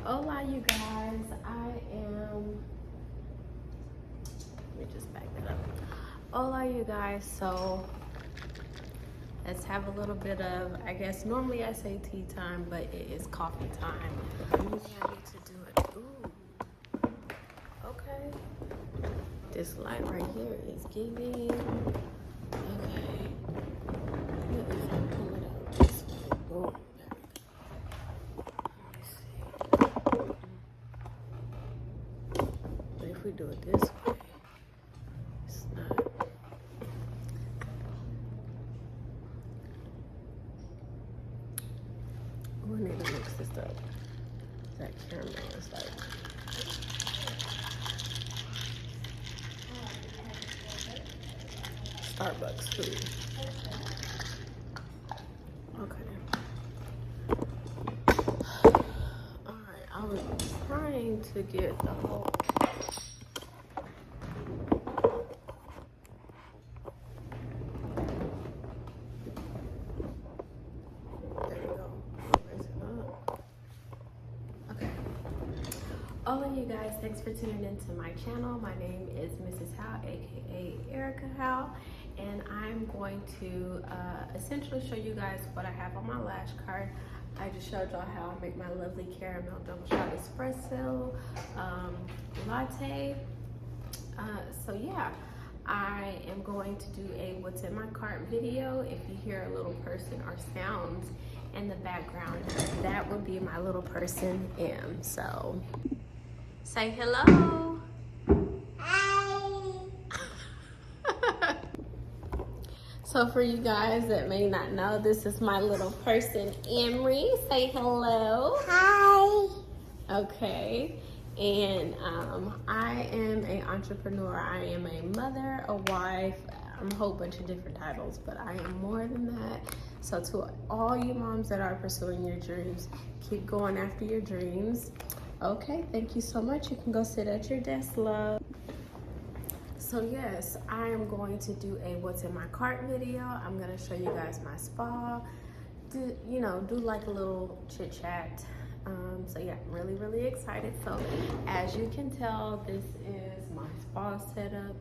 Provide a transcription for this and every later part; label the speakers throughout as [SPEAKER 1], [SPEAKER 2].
[SPEAKER 1] Hola, you guys. Let me just back that up. Hola, you guys. So let's have a little bit of, I guess normally I say tea time, but it is coffee time. Maybe I need to do it. Ooh. Okay. This light right here is giving. Okay. What if I pull it out this way? Boom. If we do it this way, it's not. Oh, I need to mix this up. That caramel is like. Starbucks food. Okay. Alright, I was trying to get the whole. Hola, you guys. Thanks for tuning into my channel. My name is Mrs. Howe, aka Erica Howe, and I'm going to essentially show you guys what I have on my lash card. I just showed y'all how I make my lovely caramel double shot espresso latte. So yeah, I am going to do a what's in my cart video. If you hear a little person or sounds in the background, that would be my little person M. So say hello. Hi. So for you guys that may not know, this is my little person, Emery. Say hello. Hi. Okay. And I am an entrepreneur. I am a mother, a wife, a whole bunch of different titles, but I am more than that. So to all you moms that are pursuing your dreams, keep going after your dreams. Okay, thank you so much. You can go sit at your desk, love. So yes, I am going to do a what's in my cart video. I'm gonna show you guys my spa. Do like a little chit chat. So yeah, I'm really, really excited. So as you can tell, this is my spa setup.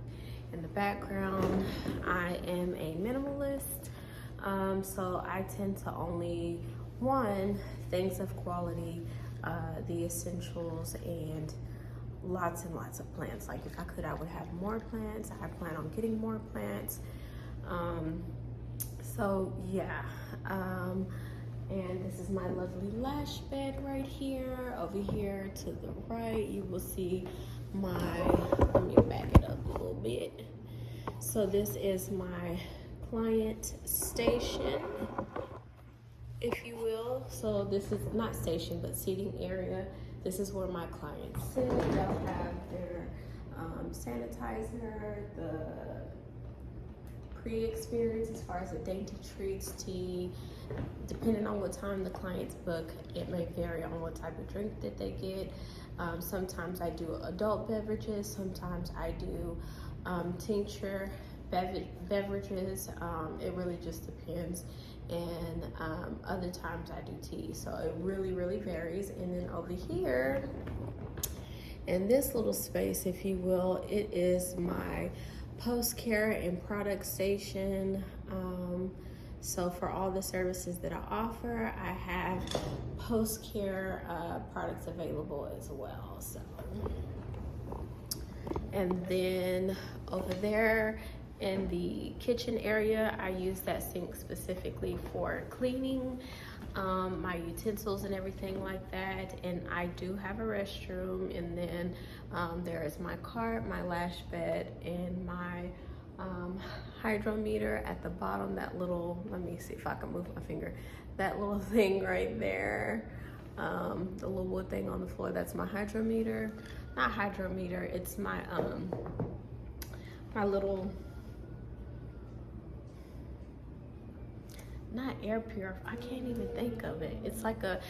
[SPEAKER 1] In the background, I am a minimalist. So I tend to only, things of quality, the essentials, and lots of plants. Like if I could, I would have more plants. I plan on getting more plants. So yeah, and this is my lovely lash bed right here. Over here to the right, you will see my, let me back it up a little bit. So this is my client station, if you will. So this is not station, but seating area. This is where my clients sit. They'll have their sanitizer, the pre-experience as far as the dainty treats, tea. Depending on what time the clients book, it may vary on what type of drink that they get. Sometimes I do adult beverages. Sometimes I do tincture beverages. It really just depends. And other times I do tea. So it really, really varies. And then over here, in this little space, if you will, it is my post-care and product station. So for all the services that I offer, I have post-care products available as well. So, and then over there in the kitchen area, I use that sink specifically for cleaning my utensils and everything like that. And I do have a restroom. And then there is my cart, my lash bed, and my hydrometer at the bottom. That little, let me see if I can move my finger, that little thing right there, the little wood thing on the floor, that's my hydrometer. Not hydrometer, it's my my little, not air purifier, I can't even think of it. It's like a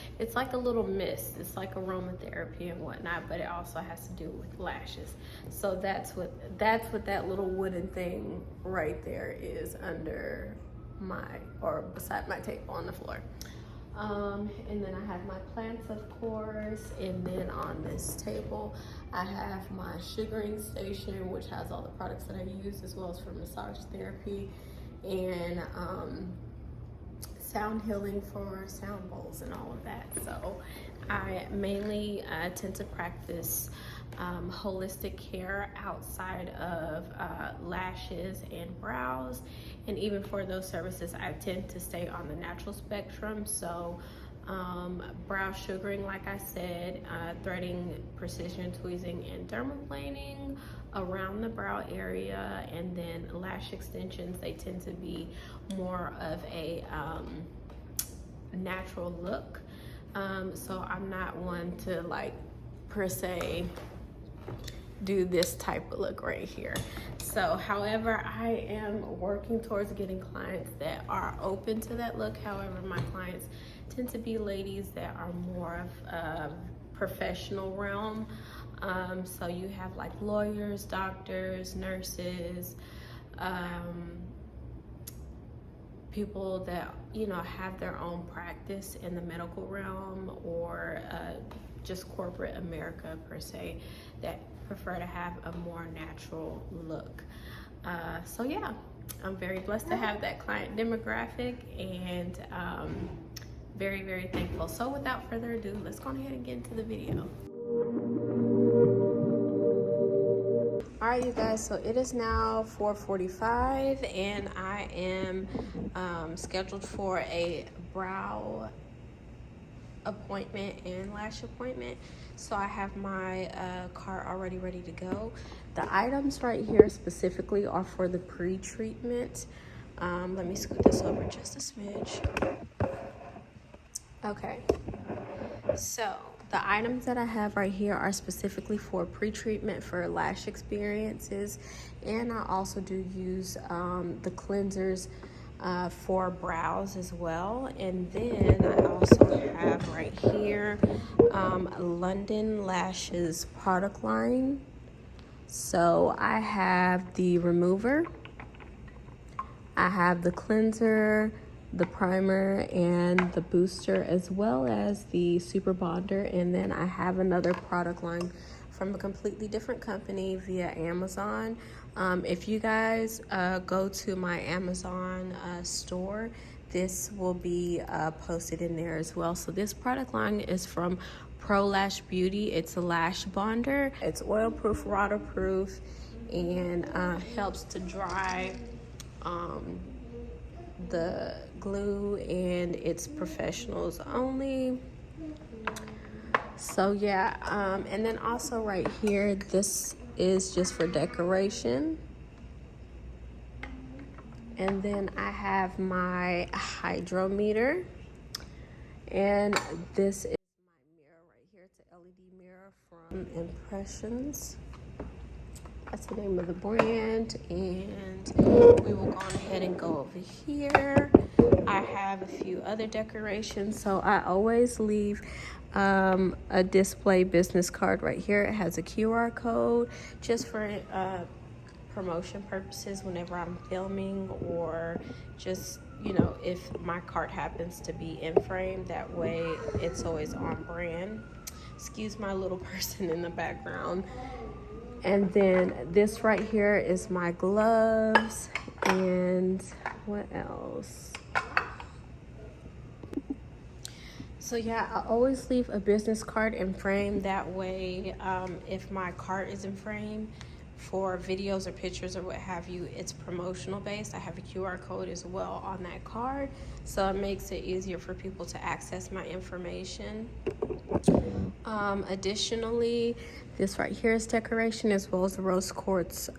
[SPEAKER 1] little mist. It's like aromatherapy and whatnot, but it also has to do with lashes. So that's what that little wooden thing right there is under beside my table on the floor. And then I have my plants, of course. this, and then on this table I have my sugaring station, which has all the products that I use, as well as for massage therapy and sound healing for sound bowls and all of that. So I mainly tend to practice holistic care outside of lashes and brows, and even for those services I tend to stay on the natural spectrum. So brow sugaring, like I said, threading, precision tweezing, and dermaplaning around the brow area, and then lash extensions, they tend to be more of a natural look. So I'm not one to, like, per se do this type of look right here. So however, I am working towards getting clients that are open to that look. However, my clients tend to be ladies that are more of a professional realm. So you have like lawyers, doctors, nurses, people that, you know, have their own practice in the medical realm, or just corporate America per se, that prefer to have a more natural look. So yeah, I'm very blessed to have that client demographic, and very, very thankful. So without further ado, let's go ahead and get into the video. All right, you guys, so it is now 4:45, and I am scheduled for a brow appointment and lash appointment. So I have my cart already ready to go. The items right here specifically are for the pre-treatment. Let me scoot this over just a smidge. Okay, so the items that I have right here are specifically for pre-treatment for lash experiences, and I also do use the cleansers for brows as well. And then I also have right here London Lashes product line. So I have the remover, I have the cleanser, the primer, and the booster, as well as the super bonder. And then I have another product line from a completely different company via Amazon. If you guys go to my Amazon store, this will be posted in there as well. So this product line is from Pro Lash Beauty. It's a lash bonder. It's oil proof, waterproof, and helps to dry the glue, and it's professionals only. So yeah, and then also right here, this is just for decoration. And then I have my hydrometer, and this is my mirror right here. It's an LED mirror from Impressions. That's the name of the brand. And we will go ahead and go over here. I have a few other decorations, so I always leave a display business card right here. It has a QR code just for promotion purposes whenever I'm filming, or just, you know, if my cart happens to be in frame, that way it's always on brand. Excuse my little person in the background. And then this right here is my gloves, and what else? So yeah, I always leave a business card in frame. That way, if my cart is in frame for videos or pictures or what have you, it's promotional based. I have a QR code as well on that card, so it makes it easier for people to access my information. Additionally, this right here is decoration, as well as the rose quartz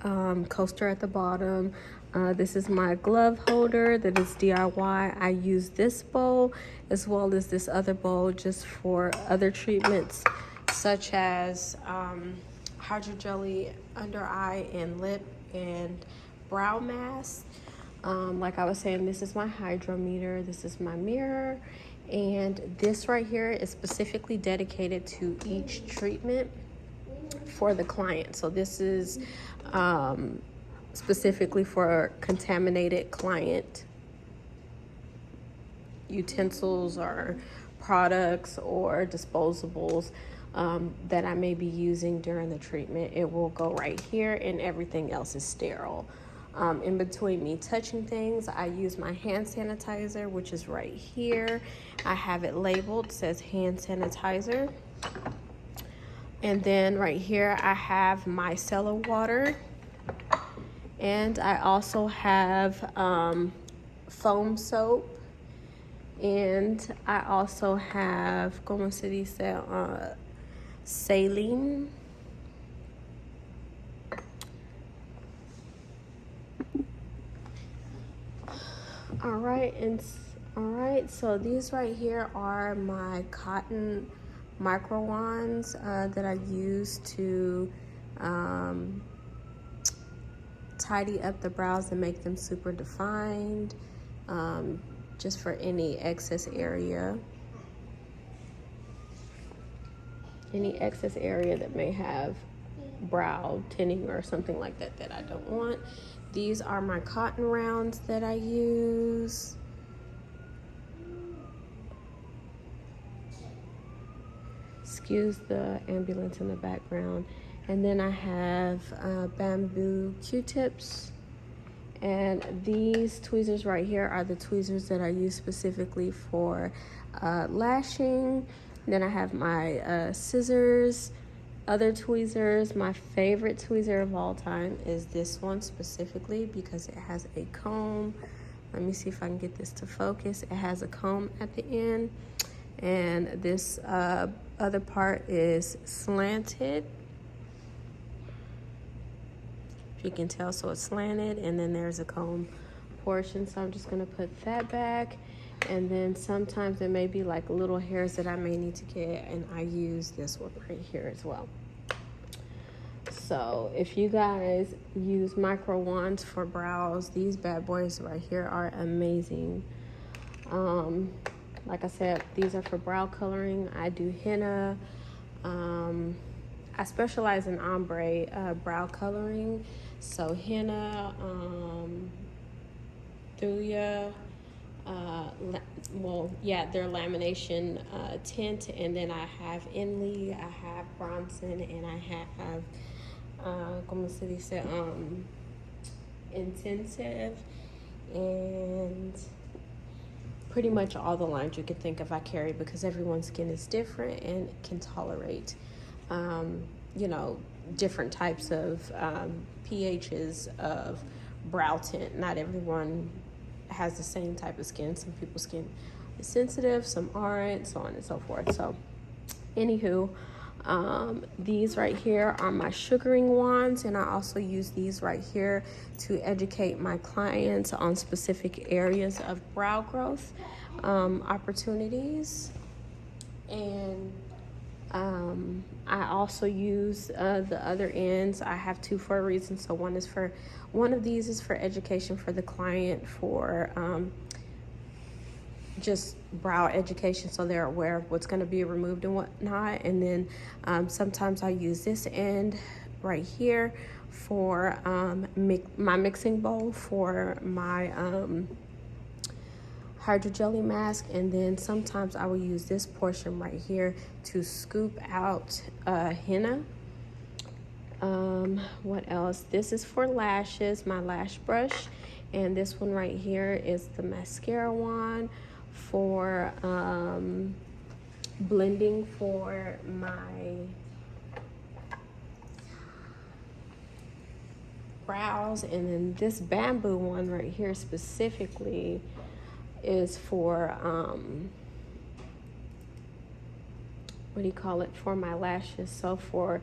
[SPEAKER 1] coaster at the bottom. This is my glove holder that is DIY. I use this bowl as well as this other bowl just for other treatments, such as hydrogelly under eye and lip and brow mask. Like I was saying, this is my hydrometer, this is my mirror, and this right here is specifically dedicated to each treatment for the client. So this is specifically for contaminated client utensils or products or disposables that I may be using during the treatment. It will go right here, and everything else is sterile. In between me touching things, I use my hand sanitizer, which is right here. I have it labeled, says hand sanitizer. And then right here, I have micellar water. And I also have foam soap. And I also have, como se dice, saline. All right, so these right here are my cotton micro wands that I use to tidy up the brows and make them super defined, just for any excess area that may have brow tinting or something like that that I don't want. These are my cotton rounds that I use. Excuse the ambulance in the background. And then I have bamboo Q-tips. And these tweezers right here are the tweezers that I use specifically for lashing. Then I have my scissors, other tweezers. My favorite tweezer of all time is this one specifically because it has a comb. Let me see if I can get this to focus. It has a comb at the end, and this other part is slanted. If you can tell, so it's slanted, and then there's a comb portion. So I'm just gonna put that back. And then sometimes there may be like little hairs that I may need to get, and I use this one right here as well. So if you guys use micro wands for brows, these bad boys right here are amazing. Like I said, these are for brow coloring. I do henna. I specialize in ombre brow coloring. So henna, thuya, they're lamination tint, and then I have Inley, I have Bronson, and I have como se dice, intensive, and pretty much all the lines you can think of I carry, because everyone's skin is different and can tolerate you know, different types of pHs of brow tint. Not everyone has the same type of skin. Some people's skin is sensitive, some aren't, so on and so forth. So anywho, these right here are my sugaring wands, and I also use these right here to educate my clients on specific areas of brow growth opportunities. And I also use the other ends. I have two for a reason. So one of these is for education for the client, for just brow education, so they're aware of what's going to be removed and whatnot. And then sometimes I use this end right here for my mixing bowl for my hydrogelly mask. And then sometimes I will use this portion right here to scoop out henna. What else? This is for lashes, my lash brush. And this one right here is the mascara wand for blending for my brows. And then this bamboo one right here specifically is for what do you call it, for my lashes. So for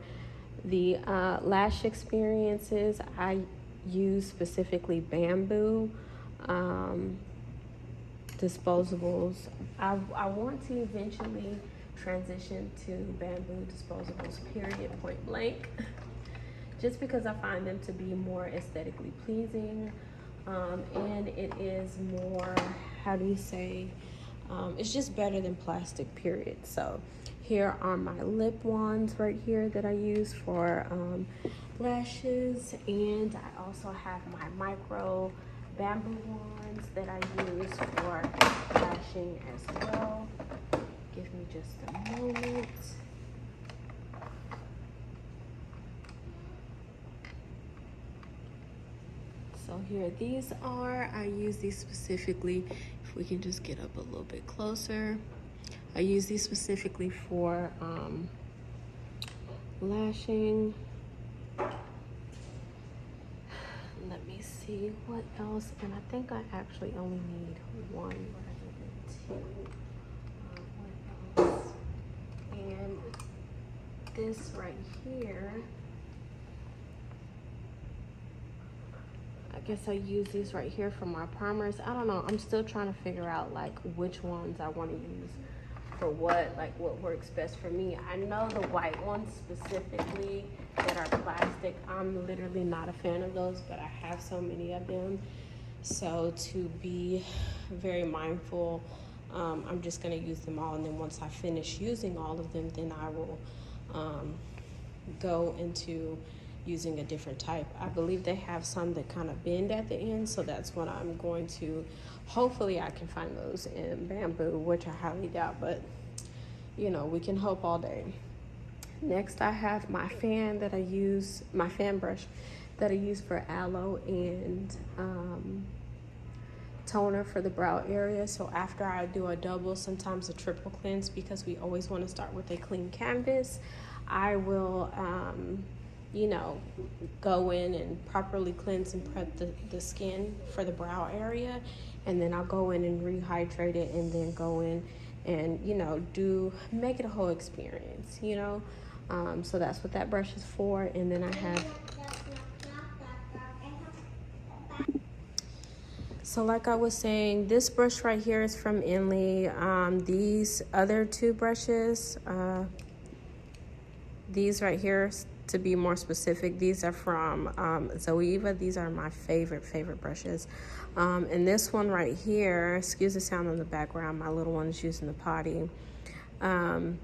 [SPEAKER 1] the lash experiences, I use specifically bamboo disposables. I want to eventually transition to bamboo disposables, period, point blank, just because I find them to be more aesthetically pleasing, and it is more, how do you say, it's just better than plastic, period. So here are my lip wands right here that I use for lashes, and I also have my micro bamboo wands that I use for lashing as well. Give me just a moment. So here these are. I use these specifically, if we can just get up a little bit closer. I use these specifically for lashing. Let me see what else. And I think I actually only need one rather than two. What else? And this right here, I guess I use these right here for my primers. I don't know. I'm still trying to figure out like which ones I want to use for what, like what works best for me. I know the white ones specifically that are plastic, I'm literally not a fan of those, but I have so many of them. So to be very mindful, I'm just gonna use them all, and then once I finish using all of them, then I will go into using a different type. I believe they have some that kind of bend at the end, so that's what I'm going to, hopefully I can find those in bamboo, which I highly doubt, but you know, we can hope all day. Next, I have my fan that I use, my fan brush that I use for aloe and toner for the brow area. So after I do a double, sometimes a triple cleanse, because we always want to start with a clean canvas, I will you know, go in and properly cleanse and prep the skin for the brow area, and then I'll go in and rehydrate it, and then go in and, you know, make it a whole experience, you know. So that's what that brush is for. And then I have, so like I was saying, this brush right here is from Inley. These other two brushes, these right here, to be more specific, these are from Zoeva. These are my favorite brushes. And this one right here, excuse the sound in the background, my little one is using the potty. And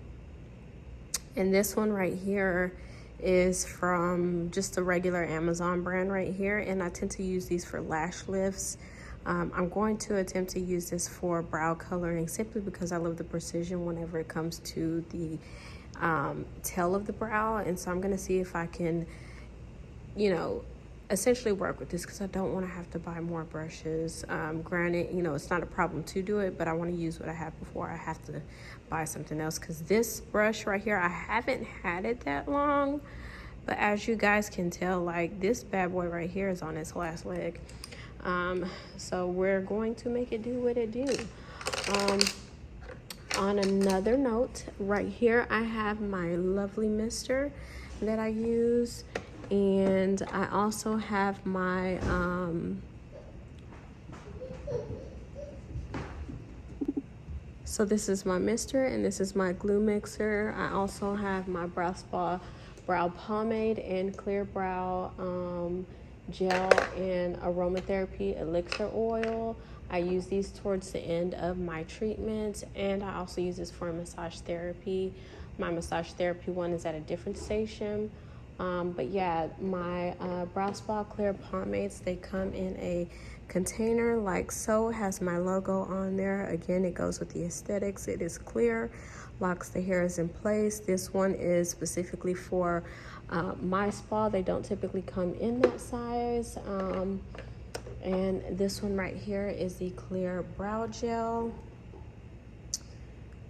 [SPEAKER 1] this one right here is from just a regular Amazon brand right here, and I tend to use these for lash lifts. I'm going to attempt to use this for brow coloring, simply because I love the precision whenever it comes to the tail of the brow. And so I'm going to see if I can, you know, essentially work with this, because I don't want to have to buy more brushes. Granted, you know, it's not a problem to do it, but I want to use what I have before I have to buy something else, because this brush right here, I haven't had it that long, but as you guys can tell, like, this bad boy right here is on its last leg. So we're going to make it do what it do. On another note, right here I have my lovely mister that I use, and I also have my so this is my mister, and this is my glue mixer. I also have my Brouus Spa brow pomade and clear brow gel and aromatherapy elixir oil. I use these towards the end of my treatment, and I also use this for massage therapy. My massage therapy one is at a different station. But yeah, my Brouus Spa clear pomades, they come in a container like so. It has my logo on there. Again, it goes with the aesthetics. It is clear, locks the hairs in place. This one is specifically for my spa. They don't typically come in that size. And this one right here is the clear brow gel.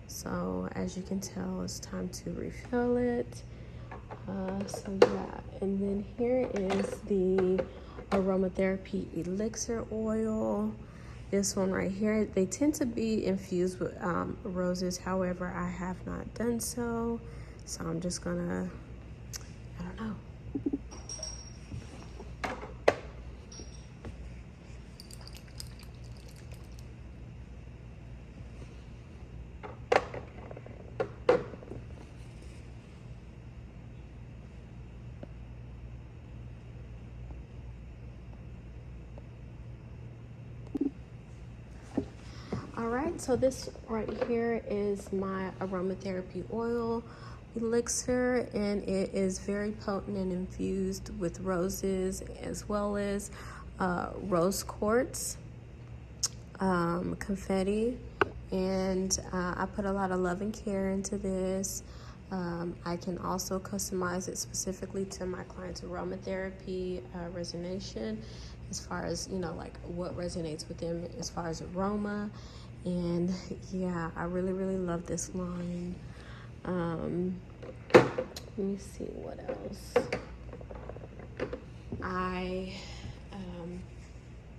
[SPEAKER 1] So as you can tell, it's time to refill it. So yeah, and then here is the aromatherapy elixir oil. This one right here, they tend to be infused with roses. However, I have not done so. So I'm just gonna, I don't know. All right, so this right here is my aromatherapy oil elixir, and it is very potent and infused with roses, as well as rose quartz, confetti, And I put a lot of love and care into this. I can also customize it specifically to my client's aromatherapy resonation, as far as, you know, like what resonates with them as far as aroma. And yeah, I really love this line. Let me see what else. I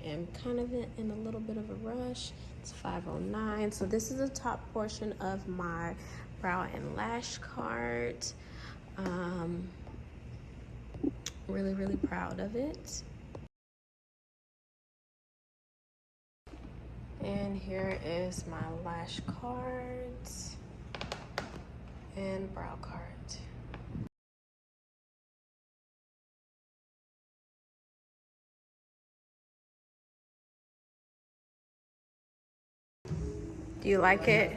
[SPEAKER 1] am kind of in a little bit of a rush. It's 5:09, so this is the top portion of my brow and lash cart. Really proud of it. And here is my lash cart and brow cart. Do you like it?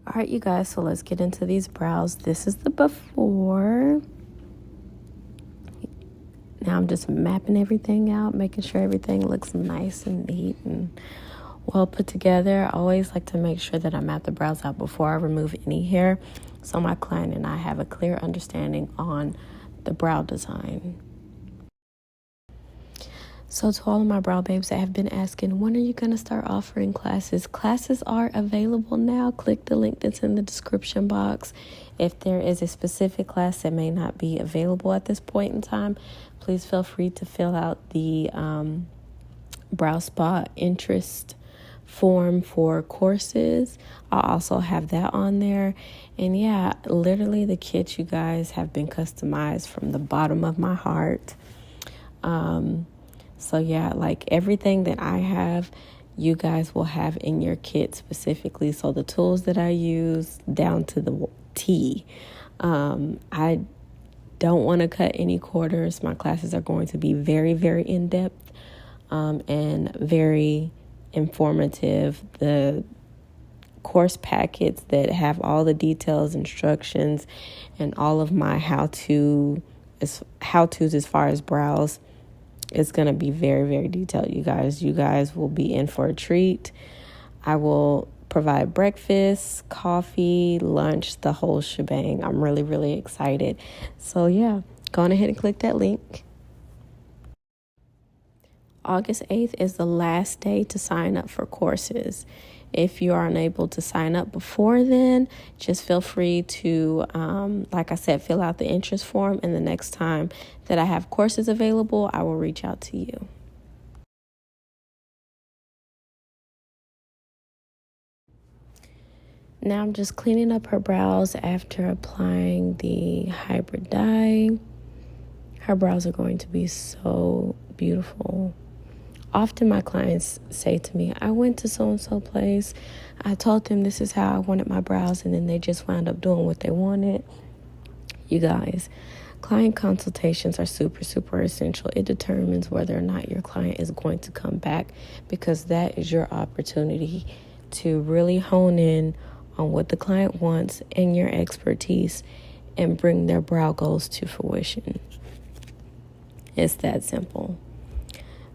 [SPEAKER 1] All right, you guys, so let's get into these brows. This is the before. Now I'm just mapping everything out, making sure everything looks nice and neat and well put together. I always like to make sure that I map the brows out before I remove any hair, so my client and I have a clear understanding on the brow design. So to all of my brow babes that have been asking, when are you going to start offering classes? Classes are available now. Click the link that's in the description box. If there is a specific class that may not be available at this point in time, please feel free to fill out the Brouus Spa interest form for courses. I'll also have that on there. And yeah, literally the kits, you guys, have been customized from the bottom of my heart. So yeah, like everything that I have, you guys will have in your kit specifically. So the tools that I use down to the T. I don't want to cut any corners. My classes are going to be very in-depth and very informative. The course packets that have all the details, instructions, and all of my how-tos as far as brows, it's going to be very detailed, you guys. You guys will be in for a treat. I will provide breakfast, coffee, lunch, the whole shebang. I'm really excited. So yeah, go on ahead and click that link. August 8th is the last day to sign up for courses. If you are unable to sign up before then, just feel free to, like I said, fill out the interest form. And the next time that I have courses available, I will reach out to you. Now I'm just cleaning up her brows after applying the hybrid dye. Her brows are going to be so beautiful. Often my clients say to me, I went to so-and-so place. I told them this is how I wanted my brows, and then they just wound up doing what they wanted. You guys, client consultations are super essential. It determines whether or not your client is going to come back, because that is your opportunity to really hone in on what the client wants and your expertise and bring their brow goals to fruition. It's that simple.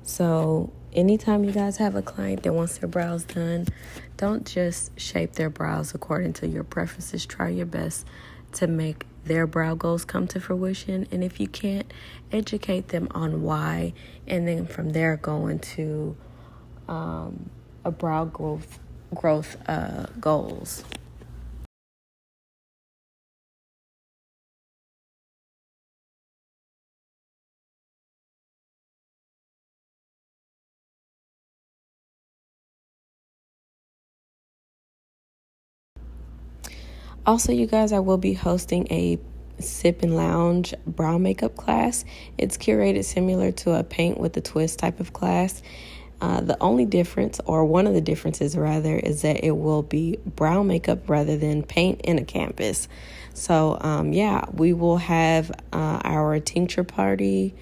[SPEAKER 1] So anytime you guys have a client that wants their brows done, don't just shape their brows according to your preferences. Try your best to make their brow goals come to fruition. And if you can't, educate them on why. And then from there, go into a brow growth goals. Also, you guys, I will be hosting a sip and lounge brow makeup class. It's curated similar to a paint with a twist type of class. The only difference, or one of the differences rather, is that it will be brow makeup rather than paint in a canvas. So yeah, we will have our tincture party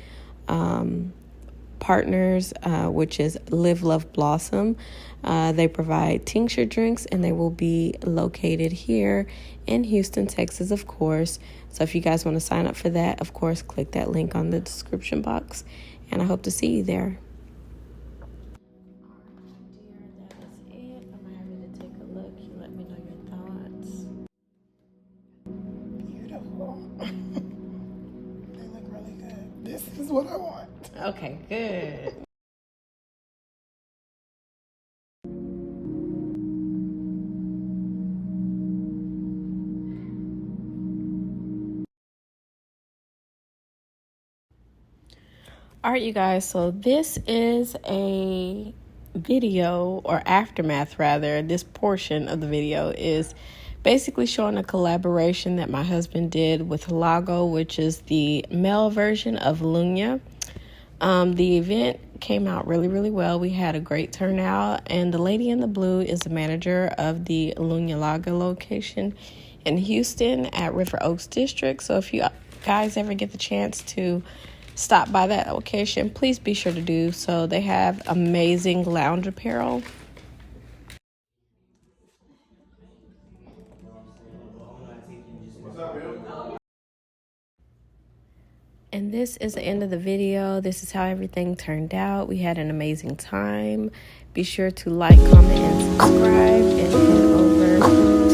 [SPEAKER 1] partners, which is Live Love Blossom. They provide tincture drinks, and they will be located here in Houston, Texas, of course. So if you guys want to sign up for that, of course, click that link on the description box, and I hope to see you there. That is it. I'm happy to take a look. You let me know your thoughts.
[SPEAKER 2] Beautiful. They look really good. This is what I want.
[SPEAKER 1] Okay, good. All right, you guys, so this is a video, or aftermath rather. This portion of the video is basically showing a collaboration that my husband did with Lago, which is the male version of HOÜÜS. The event came out really well. We had a great turnout, and the lady in the blue is the manager of the HOÜÜS Lago location in Houston at River Oaks District. So if you guys ever get the chance to stop by that location, please be sure to do so. They have amazing lounge apparel. And this is the end of the video. This is how everything turned out. We had an amazing time. Be sure to like, comment, and subscribe, and head over